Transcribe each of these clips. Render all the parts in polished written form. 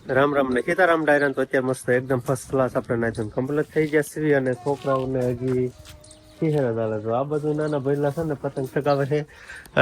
રામ રામ ને સીતારામ ડાયરા તો અત્યારે મસ્ત એકદમ ફર્સ્ટ ક્લાસ આપણે નાચન કમ્પ્લીટ થઈ જશે અને છોકરાઓને હજી શિહેરા ચાલે તો આ બધું નાના ભઈલા છે ને પતંગ ચગાવે છે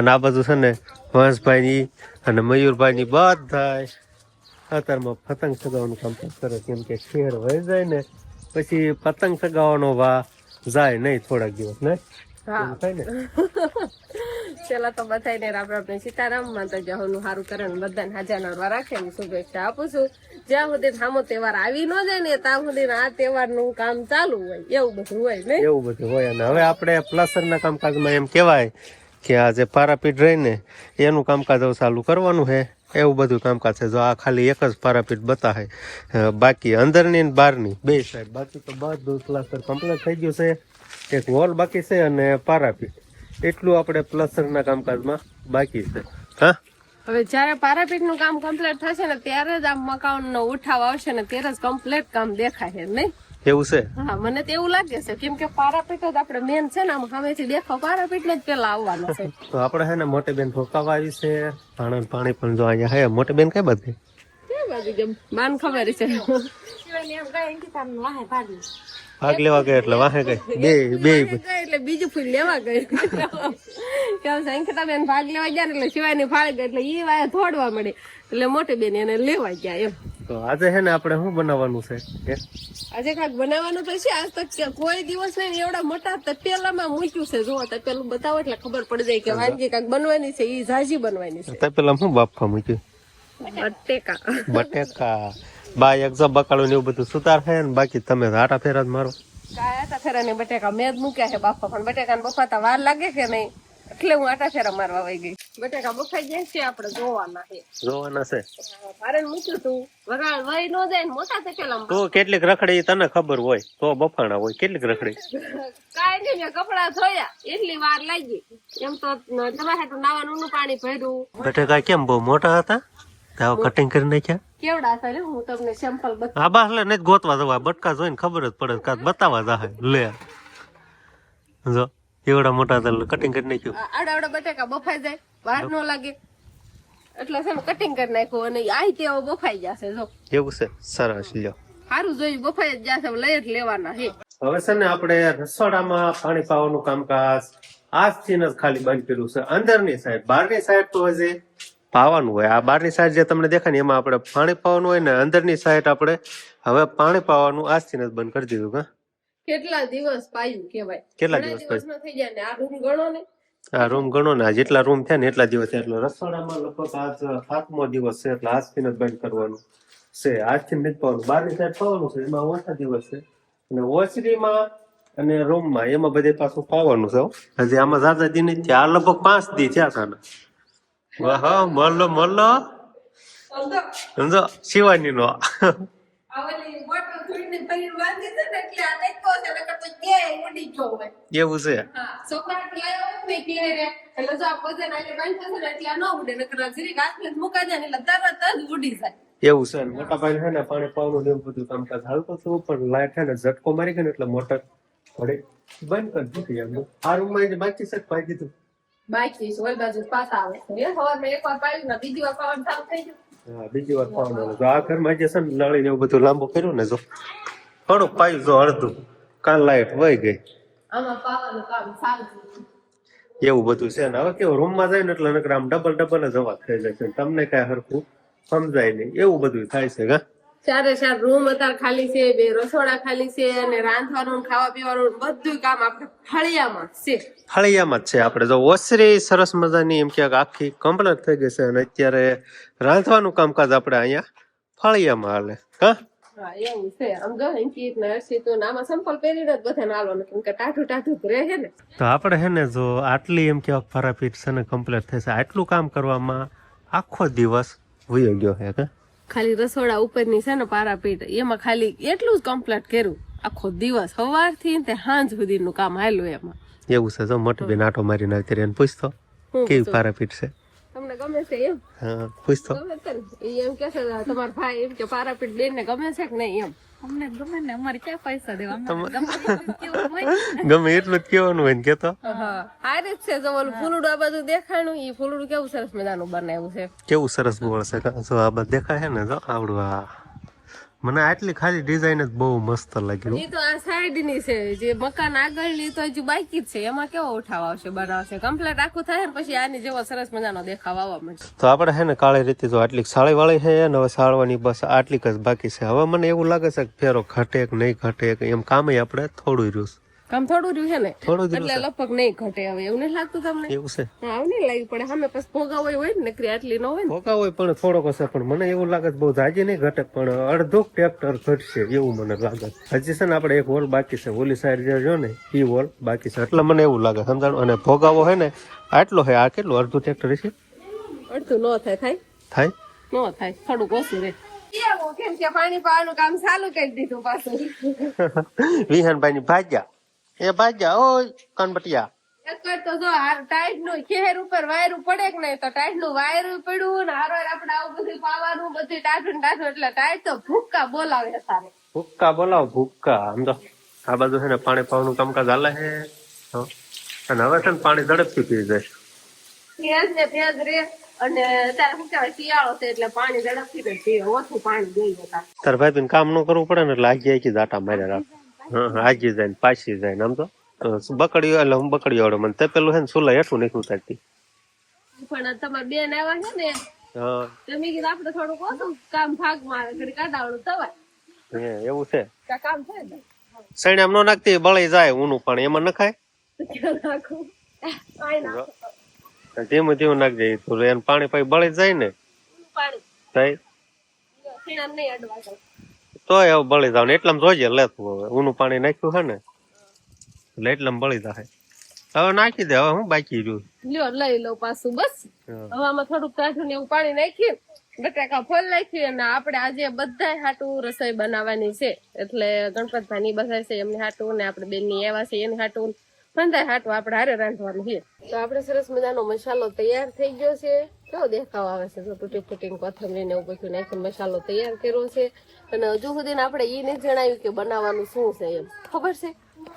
અને આ બધું છે ને હંસભાઈ અને મયુરભાઈ બધા અત્યારમાં પતંગ ચગાવવાનું કામ કરે કેમ કે શહેર વહી જાય ને પછી પતંગ ચગાવવાનો વા જાય નહીં થોડાક દિવસ ને થાય ને પેલા તો બધાને રામ રામ ને સીતારામ માતા જહોનું સારું કરે ને બધાને હાજર નરવા રાખે ને શુભેચ્છા આપું છું. જ્યાં સુધી સામો તહેવાર આવી ન જાય ને ત્યાં સુધી આ તહેવારનું કામ ચાલુ હોય એવું બધું હોય ને એવું બધું હોય. અને હવે આપણે પ્લાસ્ટરના કામકાજમાં એમ કહેવાય કે આ જે પારાપીટ રહીને એનું કામકાજ હવે ચાલુ કરવાનું છે. એવું બધું કામકાજ છે. જો આ ખાલી એક જ પારાપીટ બતાવે, બાકી અંદરની ને બહારની બે સાઈડ બાકી તો બધું પ્લાસ્ટર કમ્પ્લીટ થઈ ગયું છે. એક વોલ બાકી છે અને પારાપીટ એટલું આપણે પ્લાસ્ટરના કામકાજમાં બાકી છે. હા, હવે જયારે પારાપીટ નું કામ કમ્પ્લીટ થશે ને ત્યારે જ આ મકાન નો ઉઠાવ આવશે ને ત્યારે જ કમ્પ્લીટ કામ દેખાય નહીં એવું છે. હા, મને તો એવું લાગે છે કેમ કે પારાપીટ જ આપણે મેન છે ને આમ સામેથી દેખાવ પારાપીટ ને જ પેલા આવવાનો છે. તો આપણે હે ને મોટી બેન ઠોકાવા આવી છે. પાણી પણ જો અહીંયા હે. મોટી બેન કઈ બધી બાન ખબર છે ભાગ લેવા ગઈ એટલે વાહે ગઈ બે એટલે બીજું ફૂલ લેવા ગઈ સંખતા બેન ભાગ લેવા ગયા ને એટલે શિવાયની ફાળી ગઈ એટલે ઈ વાય થોડવા મળે એટલે મોટી બેન એને લેવા ગયા એમ. તો આજે હે ને આપણે શું બનાવવાનું છે? આજે કાંઈક બનાવવાનું તો છે. આજ તક કોઈ દિવસ નહીં એવડા મોટા તપેલામાં મૂક્યું છે. જો તપેલું બતાવો એટલે ખબર પડી જાય કે વાનગી કાંઈક બનવાની છે. ઈ ઝાઝી બનવાની છે. તપેલા શું બાફવા મૂક્યું? બટેકા બા એક જો બકાળું ને એવું બધું સુતાર છે ને બાકી તમે આટા ફેરા જ મારો. આટા ફેરા ને બટેકા મેં જ મૂક્યા છે બાફા, પણ બટેકા ને બફાતા વાર લાગે કે નહીં એટલે હું આટા ફેરા મારવા વહી ગઈ. બટેકા બફાઈ જાય છે આપણે જોવાના છે. ભારે મૂક્યું તું વરાળ વહી ન જાય ને મોટા તપેલામાં તો કેટલીક રખડી તને ખબર હોય તો બફાણા હોય કેટલીક રખડી કાંઈ નહીં. મેં કપડા ધોયા એટલી વાર લાગી. એમ તો તમારે તો નાવાનું પાણી ભર્યું. બટેકા કેમ બહુ મોટા હતા? કટિંગ કરી નાખ્યા કેવડા હતા હું તમને સેમ્પલ આ બાસલે ને ગોતવા જવા બટકા જોઈને ખબર જ પડે કાક બતાવવા જાહે લે જો એવડા મોટા હતા કટિંગ કરી નાખ્યું. આડા બટેકા બફાઈ જાય વાર ન લાગે એટલે છે ને કટિંગ કરી નાખ્યું અને આઈ તેવો બફાઈ જશે. જો એવું છે. સરસ લ્યો સારું જોયું બફાઈ જ જશે લઈ જ લેવાના છે. હવે છે ને આપણે રસોડામાં પાણી પાવાનું કામકાજ આજથી જ ખાલી બંધ કર્યું છે. અંદરની સાઈડ બહારની સાઈડ તો હજી પાવાનું હોય. આ બહારની સાઈડ જે તમને દેખાય ને એમાં આપણે પાણી પાવાનું હોય ને અંદરની સાઈડ આપણે હવે પાણી પાવાનું આજથી જ બંધ કરી દીધું. હા, કેટલા દિવસ પાયું કેવાય? કેટલા દિવસ પાયું થઈ જાય ને આ રૂમ ગણો ને આ રૂમ ગણો ને જેટલા રૂમ થયા ને એટલા દિવસ એટલે રસોડામાં લગભગ આજ 7મો દિવસ છે એટલે આજથી જ બંધ કરવાનું છે. આજથી નથી પાવાનું. બહારની સાઈડ પાવાનું છે એમાં ઓછા દિવસ છે અને ઓસરીમાં અને રૂમમાં એમાં બધે પાછું પાવાનું છે. હજી આમાં જાજા દી નથી. આ લગભગ 5 દી થયા હતા. વાહ મળલો સમજો શિવાની નો એવું છે. એવું છે. મોટા ભાઈ છે ને પાણી પાવાનું એવું બધું કામકાજ હાલતું હતું પણ લાઈટ છે ને ઝટકો મારી ગયો ને એટલે મોટર બંધ કરી દીધી. એમ આ રૂમમાં બાકી છે પાઈ દીધું બાકી ઓલ બાજુ પાછા આવે છે. સવારમાં એકવાર પાડ્યું ને બીજી વાર પાવાનું ચાલુ થઈ ગયું. હા, બીજી વાર પાવાનું. જો આ ઘરમાં જે છે ને નળી ને એવું બધું લાંબુ કર્યું ને જો થોડુંક પાયું જો અડધું કાલ લાઈટ વહી ગઈ. આમાં પાવાનું કામ ચાલુ એવું બધું છે ને હવે કેવું રૂમમાં જાય ને એટલે નકર આમ ડબલ જ અવાજ થઈ જાય છે. તમને કઈ હરખું સમજાય નહીં એવું બધું થાય છે. હા, 4 રૂમ અત્યારે ખાલી છે, 2 રસોડા ખાલી છે અને રાંધવાનું ખાવા પીવાનું બધું કામ આપણે ફળિયામાં છે. ફળિયામાં જ છે. આપણે જો ઓસરી સરસ મજાની એમ કે આખી કમ્પ્લીટ થઈ ગઈ છે અને અત્યારે રાંધવાનું કામકાજ આપણે અહીંયા ફળિયામાં હાલે. હા, એવું છે. આમ જો અંકિત ને હર્ષિત આમાં સંપલ પહેરીને જ બધાને હાલવાનું કેમ કે ટાઢું રહે છે ને. તો આપણે હે ને જો આટલી એમ કે ફરાપીટ છે ને કમ્પ્લીટ થશે આટલું કામ કરવામાં આખો દિવસ વયો ગયો છે. ખાલી રસોડા ઉપરની છે ને પારાપીટ એમાં ખાલી એટલું જ કમ્પ્લીટ કર્યું આખો દિવસ સવારથી તે સાંજ સુધીનું કામ હાલ્યું એમાં. એવું છે. જો મોટી બેન આટો મારીને આવતી એને પૂછતો કેવી પારાપીટ છે. તમને ગમે છે એમ? હા પૂછતો ગમે છે ને? ઈ એમ કે છે તમારા ભાઈ એમ કે પારાપીઠ બેન ને ગમે છે કે નહીં એમ? અમને ગમે ને અમારે ક્યાં પૈસા દેવા અમારે કેવું હોય ગમે એટલું જ કેવાનું હોય ને કેતો હા આ રીત છે જો ઓલું ફૂલડું આ બધું દેખાણું ઈ ફૂલડું કેવું સરસ મજાનું બનાવ્યું છે. કેવું સરસ બોલશે જો આ બધું દેખાય છે ને જો આવડું આ મને આટલી ખાલી ડિઝાઇન જ બહુ મસ્ત લાગ્યું. ઈ તો આ સાઈડ ની છે જે મકાન આગળ ની તો હજુ બાકી જ છે એમાં કેવો ઉઠાવ આવશે બનાવશે કમ્પ્લીટ આખું થાય ને પછી આની જેવો સરસ મજાનો દેખાવ આવવા મળશે. તો આપણે હે ને કાળી રીતે જો આટલી સાળી વાળી છે ને હવે સાળવાની બસ આટલીક જ બાકી છે. હવે મને એવું લાગે છે કે ફેરો ઘટે કે નહીં ઘટે કે એમ કામ આપણે થોડું રહ્યું છે. કામ થોડું રહ્યું છે ને થોડું જ એટલે લગભગ નહીં ઘટે હવે એવું નહીં લાગતું તમને? એવું છે હા આવું નહીં લાગ્યું પણ સામે પછી ભોગા હોય ને નકરી આટલી ન હોય ને ભોગા હોય પણ થોડોક હશે પણ મને એવું લાગે છે બહુ જાજી નહીં ઘટે પણ અડધો ટ્રેક્ટર ઘટશે એવું મને લાગે હજી છે ને આપણે એક વોલ બાકી છે ઓલી સાઈડ જે જો ને ઈ વોલ બાકી છે એટલે મને એવું લાગે સમજાણું. અને ભોગાવો હોય ને આટલો છે આ કેટલું અડધું ટ્રેક્ટર છે અડધું ન થાય થાય ન થાય થોડુંક ઓછું રે કેમ કે પાણી પાવાનું કામ ચાલુ કરી દીધું પાછું વિહાનભાઈ ની ભાગ્યા એ ભાગ્યા ઓય કનબટિયા એક વાર તો જો આ ટાઈટ નું ખેર ઉપર વાયરું પડે કે નહીં તો ટાઈટ નું વાયરું પડ્યું ને હારો આપણે આવું બધું પાવાનું બધું ટાઢું એટલે ટાઈટ તો ભૂક્કા બોલાવે સારે ભૂક્કા બોલાવો ભૂક્કા આમ તો આ બાજુ છે ને પાણી પાવાનું કામકાજ હાલે છે અને હવે છે ને પાણી ઝડપથી પી જાય ભેજ ને ભેજ રે અને અત્યારે શું કહેવાય શિયાળો છે એટલે પાણી ઝડપથી જ પીવે ઓછું પાણી જોઈએ તાર ભાઈ કામ ન કરવું પડે ને એટલે આગી જાટા માર્યા રાખ હા આગી જાય ને પાછી જાય ને આમ તો બકડીઓ એટલે હું બકડીઓ આવડે મને તે પેલું છે ને સુલા હેઠું નહીં ઉતારતી પણ તમારે બેન આવ્યા છે ને હા તમે કીધું આપણે થોડુંક ઓછું કામ ભાગ મારે ઘડી કાઢાવડું તવાય એવું છે કામ થાય ને સૈણ એમ નો નાખતી બળી જાય ઊનું પાણી એમાં નખાય નાખું ધીમું ધીમું નાખજે તો એને પાણી પાઈ બળી જાય ને પાણી થાય સીણા નહીં અડવા તોય હવે બળી જાવ ને એટલામાં જોઈજે લેતું હવે ઊનું પાણી નાખ્યું છે ને એટલે એટલામાં બળી જાય હવે નાખી દે હવે હું બાકી રહ્યું લ્યો લઈ લો પાછું બસ હવે આમાં થોડુંક કાઢું ને એવું પાણી નાખ્યું બટાકા ફોલ નાખ્યું અને આપણે આજે બધા હાટું રસોઈ બનાવવાની છે એટલે ગણપતભાઈ ની બધા છે એમની હાટું ને આપણે બેન ની એવા છે એની હાટું બંધાય હાટું આપણે હારે રાંધવાનું છે. તો આપણે સરસ મજાનો મસાલો તૈયાર થઈ ગયો છે કેવો દેખાવ આવે છે તો તૂટી ફૂટીને કોથમરી ને એવું બધું નાખીને મસાલો તૈયાર કર્યો છે અને હજુ સુધી આપણે એ નહીં જણાવ્યું કે બનાવવાનું શું છે એમ ખબર છે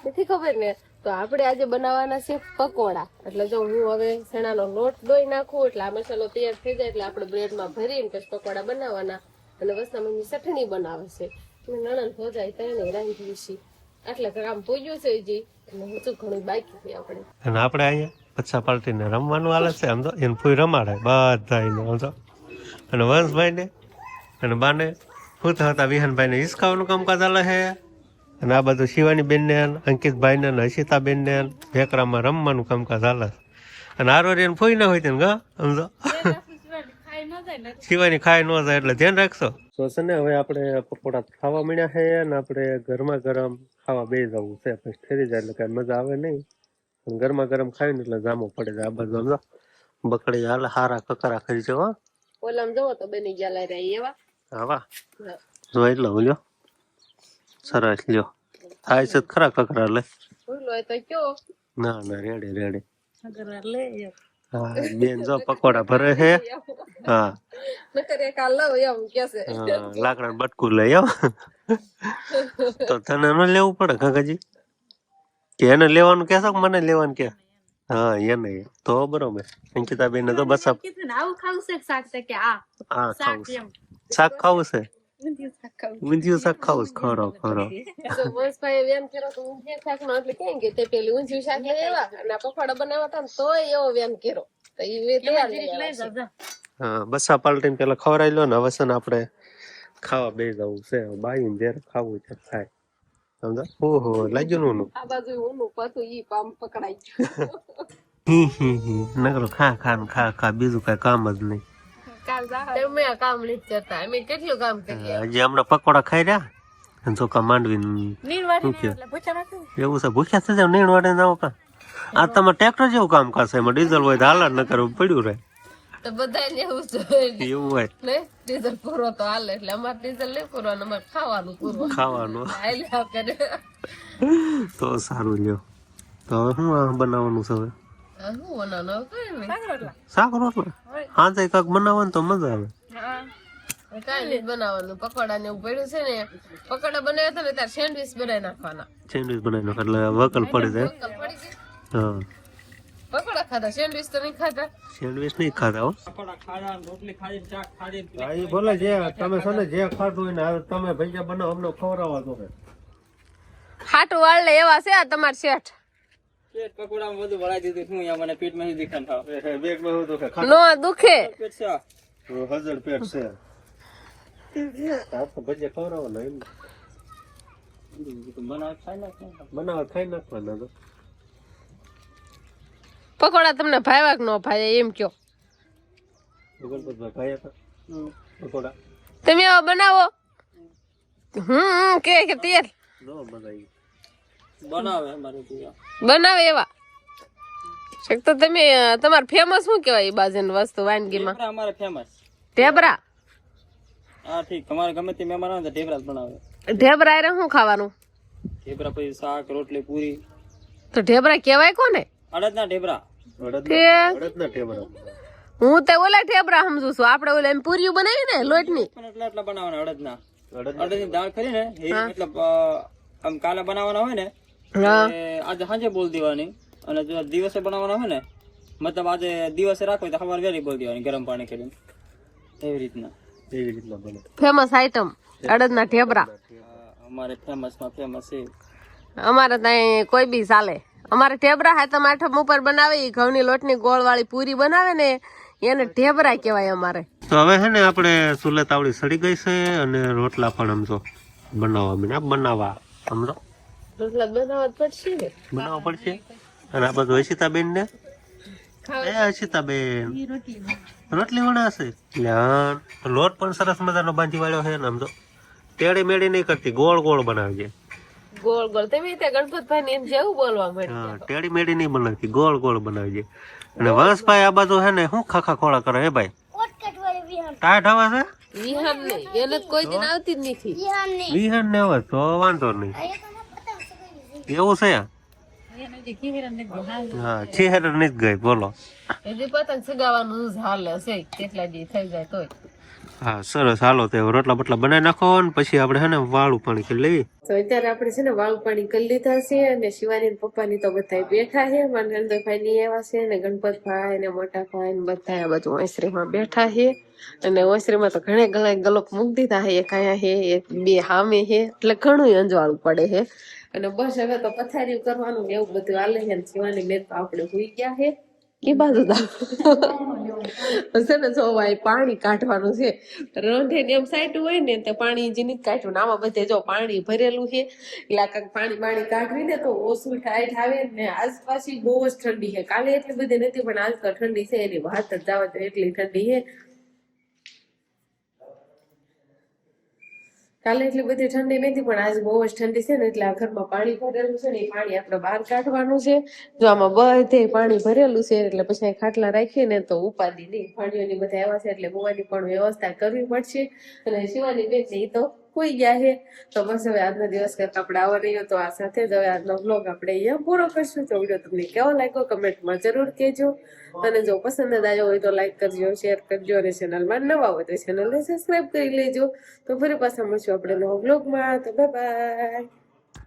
નથી ખબર ને તો આપણે આજે બનાવવાના છે પકોડા એટલે જો હું હવે ચણાનો લોટ દોઈ નાખું એટલે આ મસાલો તૈયાર થઈ જાય એટલે આપણે બ્રેડમાં ભરીને પછી પકોડા બનાવવાના અને વસના મમ્મી ચટણી બનાવે છે નણંદ હો જાય ત્યાં રાંધી છે એટલે કામ પૂજ્યું છે હજી અને હજુ ઘણું બાકી છે આપણે અને આપણે અહીંયા પચ્છા પાર્ટી ને રમવાનું હાલે છે આમ તો એને ફૂઈ રમાડે બધા આમ તો અને વંશભાઈ ને અને બાને હું તો હતા વિહાનભાઈ ને હિસકાવાનું કામકાજ હાલે છે અને આ બધું શિવાની બેન ને અંકિતભાઈ ને હર્ષિતા બેન ને ભેકરામાં રમવાનું કામકાજ હાલે છે અને આરો એને ફૂઈ ના હોય તેને ગા સમજો શિવાની ખાઈ ન જાય એટલે ધ્યાન રાખશો. તો છે ને હવે આપણે પકોડા ખાવા મળ્યા છે અને આપણે ગરમા ગરમ ખાવા બે જવું છે પછી ઠરી જાય એટલે કઈ મજા આવે નહીં પણ ગરમા ગરમ ખાવી ને એટલે જામો પડે છે આ બાજુ સમજો બકડી હાલ હારા કકરા કરી છે હો ઓલામ જવો તો બની ગયા લઈ રહ્યા એવા હા જો એટલે હું લ્યો સરસ લ્યો થાય છે ખરા કકરા લે ભૂલો તો કયો ના ના રેડી રેડી લે હા બેન જો પકોડા ભરે છે હા નકર એક આ લવ એમ કે છે લાકડા બટકું લઈ આવ તો તને ન લેવું પડે કાકાજી કે એને લેવાનું કે છો મને લેવાનું કે હા એને તો બરોબર અંકિતા બેન તો બસ આવું ખાવું છે શાક કે આ હા ખાવું શાક ખાવું છે ઊંધિયું શાક ખાવું છે ખરો ખરો તો બસ ભાઈ વેન કર્યો તો ઊંધિયું શાક નો એટલે કેમ કે તે પેલી ઊંધિયું શાક લઈ આવ્યા અને પકોડા બનાવવા હતા ને તોય એવો વેન કર્યો તો એ તૈયાર લઈ આવ્યા હા બસા પાલટીને પેલા ખવડાવી લો ને હવે છે ને આપણે ખાવા બે જવું છે બાઈ ને જયારે ખાવું છે ખાય સમજો ઓહો લાગ્યું નું આ બાજુ ઊનું પાછું ઈ પામ પકડાઈ ગયું નકરો ખા ખા ને ખા ખા બીજું કઈ કામ જ નહીં તમે આ કામ નથી કરતા અમે કેટલું કામ કરીએ હજી હમણાં પકોડા ખાઈ રહ્યા જો કા માંડવી એવું છે ભૂખ્યા થઈ જાવ નીણ વાટે જાવ કા આ તમારે ટ્રેક્ટર જેવું કામ કરશે એમાં ડીઝલ હોય તો હાલ ન કરવું પડ્યું રહે તો બધાને એવું જોઈએ એવું હોય ને ડીઝલ પૂરો તો હાલે એટલે અમારે ડીઝલ નહીં પૂરવાનું અમારે ખાવાનું પૂરું ખાવાનું હાલ્યા કરે તો સારું લ્યો તો હવે શું બનાવવાનું છે હવે શું બનાવવાનું કઈ નહીં શાક રોટલા હોય. હા તો કાંક બનાવવાનું તો મજા આવે. કાંઈ નહીં બનાવવાનું, પકોડા ને એવું પડ્યું છે ને, પકોડા બનાવ્યા હતા ને ત્યારે સેન્ડવીચ બનાવી નાખવાના. સેન્ડવીચ બનાવી નાખો એટલે વકલ પડી જાય. વકલ પડી ગઈ. હા પકોડા ખાધા, સેન્ડવીચ તો નહીં ખાધા. સેન્ડવીચ નહીં ખાતા હો. હા એ ભલે જે તમે છે ને જે ખાધું હોય ને હવે તમે ભૈયા બનાવો અમને ખવડાવવા તો. હાટું વાળ લે એવા છે આ તમાર શેઠ. પેટ પકોડામાં બધું ભરાઈ દીધું શું અહીંયા મને પેટમાં સુધી ખાવ બેગમાં હું તો ખા નો દુખે. પેટ છે હજળ પેટ છે. આ તો ભજીયા ખવડાવવાના એમ બનાવ ખાઈ નાખ બનાવવા ખાઈ નાખવાના તો. પકોડા તમને ભાવ્યા કે ન ભાવ્યા એમ કયો. ગણપતભાઈ ખાયા હતા પકોડા. તમે એવા બનાવો. કે તેલ નો મજા આવી. બનાવે અમારે ત્યાં બનાવે એવા. શેક તો તમે તમાર ફેમસ શું કહેવાય એ બાજુની વસ્તુ વાનગીમાં? ઢેબરા અમારે ફેમસ. ઢેબરા. હા ઠીક, તમારે ગમે તે મહેમાન આવે તો ઢેબરા જ બનાવે. ઢેબરા એ શું ખાવાનું? ઢેબરા પછી શાક રોટલી પૂરી. તો ઢેબરા કહેવાય કોને? અડદના ઢેબરા. અડદના ઢેબરા. હું તો ઓલા ઢેબરા સમજુ છું. આપણે ઓલા એમ પૂરીઓ બનાવી ને લોટની. પણ એટલા બનાવવાના અડદના. અડદની દાળ કરી ને એ મતલબ આમ કાલે બનાવવાના હોય ને આજે સાંજે બોલ દેવાની, અને જો દિવસે બનાવવાના હોય ને મતલબ આજે દિવસે રાખો તો સવારે વહેલી બોલ દેવાની ગરમ પાણી કરીને. એવી રીતના બને. ફેમસ આઈટમ અડદના ઢેબરા. અમારે ફેમસમાં ફેમસ છે. અમારે ત્યાં કોઈ બી ચાલે. અમારે ઢેબરા હાથમ આઠમ ઉપર બનાવે, ઘઉંની લોટની ગોળ વાળી પૂરી બનાવે ને એને ઢેબરા કહેવાય અમારે. તો હવે છે ને આપણે ચૂલે તાવડી સડી ગઈ છે અને રોટલા પણ સમજો બનાવવા સમજો રોટલા બનાવવા પડશે ને, બનાવવા પડશે. અને આ બધું હર્ષિતાબેન ને હર્ષિતાબેન રોટલી વણાશે. લોટ પણ સરસ મજાનો બાંધી વાળ્યો છે ને સમજો. ટેડી મેડી નહીં કરતી, ગોળ ગોળ બનાવજે. ગોળ ગોળ તમે ત્યાં ગણપતભાઈ ને જેવું બોલવા મળ્યું. હા ટેડી મેડી નહીં બનાવતી, ગોળ ગોળ બનાવજે. અને વંશભાઈ આ બાજુ હે ને શું ખાખા ખોળા કરે હે ભાઈ? ટાઈટ હવા છે વિહાન નહીં, એને તો કોઈ દિન આવતી જ નથી. વિહાન ને હવે તો વાંધો નહીં. એવું છે હા ચહેર નથી ગઈ બોલો. હજી પતંગ સગાવાનું હાલે છે, કેટલા દી થઈ જાય તોય. હા સરસ હાલો તે રોટલા બટલા બનાવી નાખો ને પછી આપણે હે ને વાળું પાણી કરી લેવી. તો અત્યારે આપણે છે ને વાળું પાણી કરી લીધા છે અને શિવાની પપ્પાની તો બધા બેઠા છે. નરેન્દ્રભાઈ ની એવા છે ને ગણપતભાઈ ને મોટા ભાઈ ને બધા આ બાજુ ઓસરીમાં બેઠા છે. અને ઓસરીમાં તો ઘણા ગલોપ મૂકી દીધા છે. એક અહીંયા છે, એક બે સામે છે, એટલે ઘણું અંજવાળું પડે છે. અને બસ હવે તો પથારી કરવાનું એવું બધું હાલે છે. શિવાની બેન તો આપણે હોઈ ગયા છે એ બાજુ છે ને જો પાણી કાઢવાનું છે. રોંઢે ને એમ સાઈડ હોય ને તે પાણી જે નથી કાઢ્યું ને આમાં બધે જો પાણી ભરેલું છે એટલે પાણી કાઢવી ને તો ઓછું ટાઈટ આવે ને. આજ પાછી બહુ જ ઠંડી છે. કાલે એટલી બધી નથી પણ આજ તો ઠંડી છે, એની વાત જ જવા દો એટલી ઠંડી છે. કાલે એટલી બધી ઠંડી નથી પણ આજ બહુ જ ઠંડી છે ને એટલે આ ઘરમાં પાણી ભરેલું છે ને એ પાણી આપણે બહાર કાઢવાનું છે. જો આમાં બધે પાણી ભરેલું છે એટલે પછી ખાટલા રાખીએ ને તો ઉપાધિ નહીં. પાણીઓની બધા આવ્યા છે એટલે હોવાની પણ વ્યવસ્થા કરવી પડશે. અને શિવાની બેન ને એ તો હોઈ ગયા છે. તો બસ હવે આજનો દિવસ કરતા આપણે આવો રહ્યો તો આ સાથે જ હવે આજનો બ્લોગ આપણે અહીંયા પૂરો કરશું. તો વિડીયો તમને કેવો લાગ્યો કમેન્ટમાં જરૂર કહેજો. અને જો પસંદ જ આવ્યો હોય તો લાઈક કરજો, શેર કરજો અને ચેનલમાં નવા હોય તો ચેનલને સબસ્ક્રાઈબ કરી લેજો. તો ફરી પાછા મળશું આપણે નવા બ્લોગમાં. તો બાય બાય.